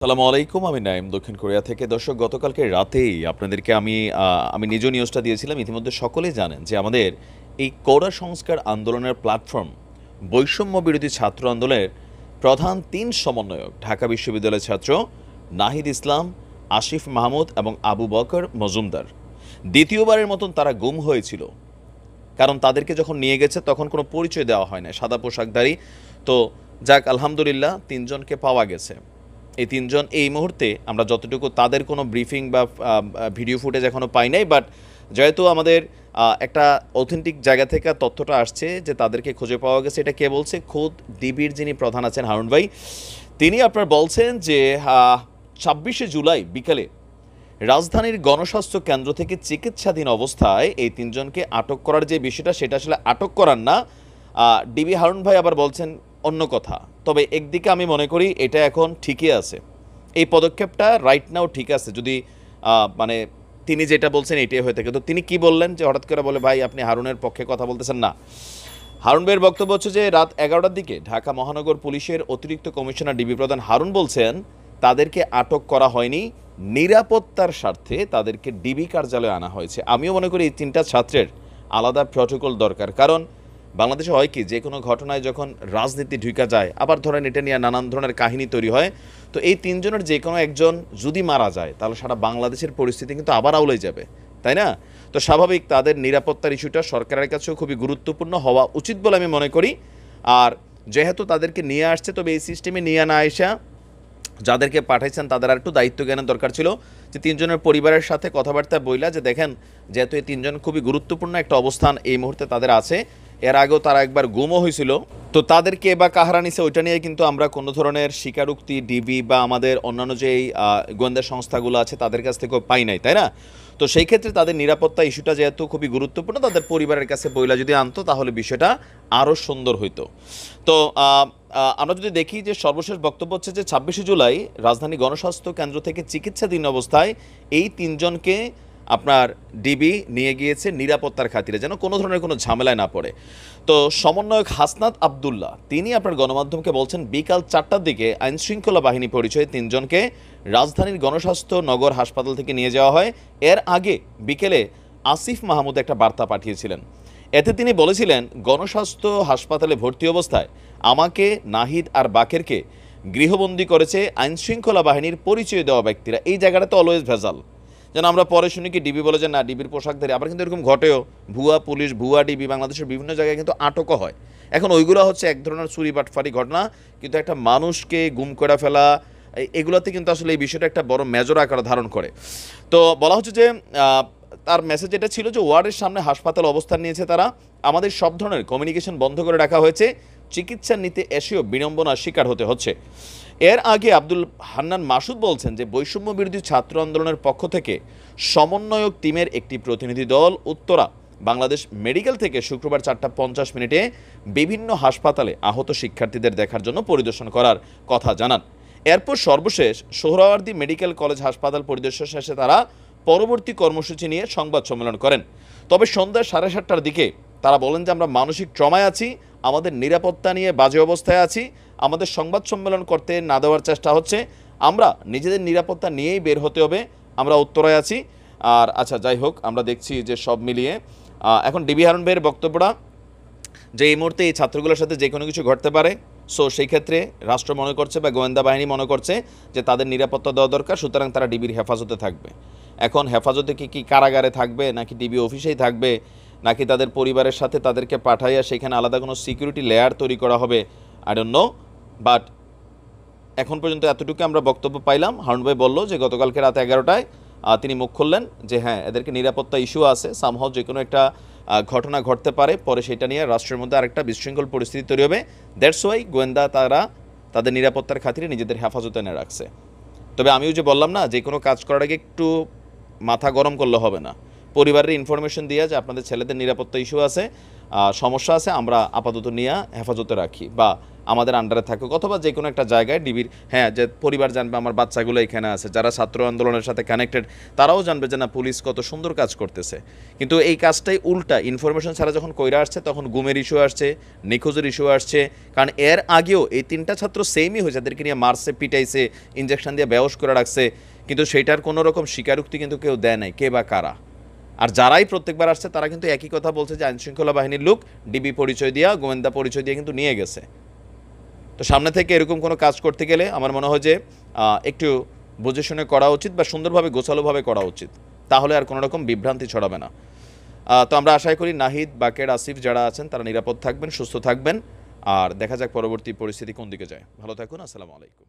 আসসালামু আলাইকুম। আমি নাইম, দক্ষিণ কোরিয়া থেকে। দর্শক, গতকালকে রাতেই আপনাদেরকে আমি নিজেও নিউজটা দিয়েছিলাম। ইতিমধ্যে সকলেই জানেন যে আমাদের এই কোটা সংস্কার আন্দোলনের প্ল্যাটফর্ম বৈষম্য বিরোধী ছাত্র আন্দোলনের প্রধান ৩ সমন্বয়ক ঢাকা বিশ্ববিদ্যালয়ের ছাত্র নাহিদ ইসলাম, আসিফ মাহমুদ এবং আবু বকর মজুমদার দ্বিতীয়বারের মতন তারা গুম হয়েছিল। কারণ তাদেরকে যখন নিয়ে গেছে তখন কোনো পরিচয় দেওয়া হয় না, সাদা পোশাকধারী। তো যাক, আলহামদুলিল্লাহ ৩ জনকে পাওয়া গেছে। এই ৩ জন এই মুহূর্তে আমরা যতটুকু তাদের কোনো ব্রিফিং বা ভিডিও ফুটেজ এখনও পাই নাই, বাট যেহেতু আমাদের একটা অথেন্টিক জায়গা থেকে তথ্যটা আসছে যে তাদেরকে খুঁজে পাওয়া গেছে। এটা কে বলছে? খোদ ডিবির যিনি প্রধান আছেন হারুন ভাই, তিনি আপনার বলছেন যে ২৬শে জুলাই বিকালে রাজধানীর গণস্বাস্থ্য কেন্দ্র থেকে চিকিৎসাধীন অবস্থায় এই ৩ জনকে আটক করার যে বিষয়টা, সেটা আসলে আটক করার না। ডিবি হারুন ভাই আবার বলছেন অন্য কথা। তবে একদিকে আমি মনে করি এটা এখন ঠিকই আছে, এই পদক্ষেপটা রাইট নাও ঠিক আছে, যদি মানে তিনি যেটা বলছেন এটাই হয়ে থাকে। তো তিনি কি বললেন যে হঠাৎ করে বলে ভাই আপনি হারুনের পক্ষে কথা বলতেছেন না? হারুন ভাইয়ের বক্তব্য হচ্ছে যে রাত ১১টার দিকে ঢাকা মহানগর পুলিশের অতিরিক্ত কমিশনার ডিবি প্রধান হারুন বলছেন তাদেরকে আটক করা হয়নি, নিরাপত্তার স্বার্থে তাদেরকে ডিবি কার্যালয়ে আনা হয়েছে। আমিও মনে করি এই ৩টা ছাত্রের আলাদা প্রটোকল দরকার। কারণ বাংলাদেশে হয় কি, যে কোনো ঘটনায় যখন রাজনীতি ঢুকা যায়, আবার ধরেন এটা নিয়ে নানান ধরনের কাহিনী তৈরি হয়। তো এই ৩ জনের যে কোনো একজন যদি মারা যায় তাহলে সারা বাংলাদেশের পরিস্থিতি কিন্তু আবার আউলে যাবে, তাই না? তো স্বাভাবিক তাদের নিরাপত্তার ইস্যুটা সরকারের কাছেও খুবই গুরুত্বপূর্ণ হওয়া উচিত বলে আমি মনে করি। আর যেহেতু তাদেরকে নিয়ে আসছে, তবে এই সিস্টেমে নিয়ে না আসা যাদেরকে পাঠাইছেন তাদের আর একটু দায়িত্ব জ্ঞানের দরকার ছিল, যে ৩ জনের পরিবারের সাথে কথাবার্তা বইলা যে দেখেন, যেহেতু এই ৩ জন খুবই গুরুত্বপূর্ণ একটা অবস্থান এই মুহূর্তে তাদের আছে, এর আগেও তারা একবার গুমও হয়েছিল, তো তাদেরকে বা কাহারা নিছে ওইটা নিয়ে কিন্তু আমরা কোনো ধরনের স্বীকারোক্তি ডিবি বা আমাদের অন্যান্য যেই গোয়েন্দা সংস্থাগুলো আছে তাদের কাছ থেকেও পাই নাই, তাই না? তো সেই ক্ষেত্রে তাদের নিরাপত্তা ইস্যুটা যেহেতু খুবই গুরুত্বপূর্ণ, তাদের পরিবারের কাছে বইলা যদি আনতো তাহলে বিষয়টা আরও সুন্দর হইতো। তো আমরা যদি দেখি যে সর্বশেষ বক্তব্য হচ্ছে যে ২৬শে জুলাই রাজধানী গণস্বাস্থ্য কেন্দ্র থেকে চিকিৎসাধীন অবস্থায় এই ৩ জনকে আপনার ডিবি নিয়ে গিয়েছে নিরাপত্তার খাতিরে, যেন কোনো ধরনের কোনো ঝামেলায় না পড়ে। তো সমন্বয়ক হাসনাত আবদুল্লাহ তিনি আপনার গণমাধ্যমকে বলছেন বিকাল ৪টার দিকে আইনশৃঙ্খলা বাহিনী পরিচয়ে ৩ জনকে রাজধানীর গণস্বাস্থ্য নগর হাসপাতাল থেকে নিয়ে যাওয়া হয়। এর আগে বিকেলে আসিফ মাহমুদ একটা বার্তা পাঠিয়েছিলেন। এতে তিনি বলেছিলেন, গণস্বাস্থ্য হাসপাতালে ভর্তি অবস্থায় আমাকে, নাহিদ আর বাকেরকে গৃহবন্দী করেছে আইনশৃঙ্খলা বাহিনীর পরিচয় দেওয়া ব্যক্তিরা। এই জায়গাটা তো অলওয়েজ ভেজাল, যেন আমরা পরে শুনি কি ডিবি বলে যে না ডিবির পোশাকধারী, আবার কিন্তু এরকম ঘটেও ভুয়া পুলিশ, ভুয়া ডিবি বাংলাদেশের বিভিন্ন জায়গায় কিন্তু আটকও হয়। এখন ওইগুলো হচ্ছে এক ধরনের চুরি বাটফারি ঘটনা, কিন্তু একটা মানুষকে গুম করে ফেলা, এগুলোতে কিন্তু আসলে এই বিষয়টা একটা বড় মেজর আকার ধারণ করে। তো বলা হচ্ছে যে তার মেসেজ এটা ছিল যে ওয়ার্ডের সামনে হাসপাতাল অবস্থান নিয়েছে তারা, আমাদের সব ধরনের কমিউনিকেশন বন্ধ করে রাখা হয়েছে, চিকিৎসা নিতে এসেও বিড়ম্বনার শিকার হতে হচ্ছে। এর আগে আব্দুল হান্নান মাসুদ বলছেন যে বৈষম্য বিরোধী ছাত্র আন্দোলনের পক্ষ থেকে সমন্বয়ক টিমের একটি প্রতিনিধি দল উত্তরা বাংলাদেশ মেডিকেল থেকে শুক্রবার ৪:৫০ বিভিন্ন হাসপাতালে আহত শিক্ষার্থীদের দেখার জন্য পরিদর্শন করার কথা জানান। এরপর সর্বশেষ সোহরাওয়ার্দী মেডিকেল কলেজ হাসপাতাল পরিদর্শন শেষে তারা পরবর্তী কর্মসূচি নিয়ে সংবাদ সম্মেলন করেন। তবে সন্ধ্যা ৭:৩০টার দিকে তারা বলেন যে আমরা মানসিক ট্রমায় আছি, আমাদের নিরাপত্তা নিয়ে বাজে অবস্থায় আছি, আমাদের সংবাদ সম্মেলন করতে না দেওয়ার চেষ্টা হচ্ছে, আমরা নিজেদের নিরাপত্তা নিয়েই বের হতে হবে, আমরা উত্তরায় আছি। আর আচ্ছা, যাই হোক, আমরা দেখছি যে সব মিলিয়ে এখন ডিবি হারুন ভাইয়ের বক্তব্যটা যে এই মুহূর্তে এই ছাত্রগুলোর সাথে যে কোনো কিছু ঘটতে পারে। সো সেই ক্ষেত্রে রাষ্ট্র মনে করছে বা গোয়েন্দা বাহিনী মনে করছে যে তাদের নিরাপত্তা দেওয়া দরকার, সুতরাং তারা ডিবির হেফাজতে থাকবে। এখন হেফাজতে কি কারাগারে থাকবে, নাকি ডিবি অফিসেই থাকবে, নাকি তাদের পরিবারের সাথে তাদেরকে পাঠাইয়া সেখানে আলাদা কোনো সিকিউরিটি লেয়ার তৈরি করা হবে, আই ডোন্ট নো। বাট এখন পর্যন্ত এতটুকু আমরা বক্তব্য পাইলাম। হারুন ভাই বলল যে গতকালকে রাত ১১টায় তিনি মুখ খুললেন যে হ্যাঁ, এদেরকে নিরাপত্তা ইস্যু আছে, সামহাও যে কোনো একটা ঘটনা ঘটতে পারে, পরে সেটা নিয়ে রাষ্ট্রের মধ্যে আরেকটা বিশৃঙ্খল পরিস্থিতি তৈরি হবে। দ্যাটস ওয়াই গোয়েন্দা তারা তাদের নিরাপত্তার খাতিরে নিজেদের হেফাজতে এনে রাখছে। তবে আমিও যে বললাম না, যে কোনো কাজ করার আগে একটু মাথা গরম করলে হবে না, পরিবারের ইনফরমেশন দিয়ে যে আপনাদের ছেলেদের নিরাপত্তা ইস্যু আছে, সমস্যা আছে, আমরা আপাতত নিয়ে হেফাজতে রাখি, বা আমাদের আন্ডারে থাকুক, অথবা যে কোনো একটা জায়গায় ডিবির, হ্যাঁ, যে পরিবার জানবে আমার বাচ্চাগুলো এখানে আছে, যারা ছাত্র আন্দোলনের সাথে কানেক্টেড তারাও জানবে যে না পুলিশ কত সুন্দর কাজ করতেছে। কিন্তু এই কাজটাই উল্টা, ইনফরমেশন ছাড়া যখন কইরা আসছে তখন গুমের ইস্যু আসছে, নিখোঁজের ইস্যু আসছে। কারণ এর আগেও এই 3টা ছাত্র সেমই হয়েছে, যাদেরকে নিয়ে মারছে, পিটাইছে, ইঞ্জেকশন দিয়ে বেহোশ করে রাখছে, কিন্তু সেইটার কোনো রকম স্বীকারোক্তি কিন্তু কেউ দেয় নাই, কে বা কারা। আর যারাই প্রত্যেকবার আসছে তারা কিন্তু একই কথা বলছে যে আইনশৃঙ্খলা বাহিনীর লোক ডিবি পরিচয় দিয়া, গোয়েন্দা পরিচয় দিয়ে কিন্তু নিয়ে গেছে। তো সামনে থেকে এরকম কোনো কাজ করতে গেলে আমার মনে হয় যে একটু বুঝে শুনে করা উচিত, বা সুন্দরভাবে গোছালোভাবে করা উচিত, তাহলে আর কোনো রকম বিভ্রান্তি ছড়াবে না। তো আমরা আশা করি নাহিদ, বাকের, আসিফ যারা আছেন তারা নিরাপদ থাকবেন, সুস্থ থাকবেন। আর দেখা যাক পরবর্তী পরিস্থিতি কোন দিকে যায়। ভালো থাকুন, আসসালামু আলাইকুম।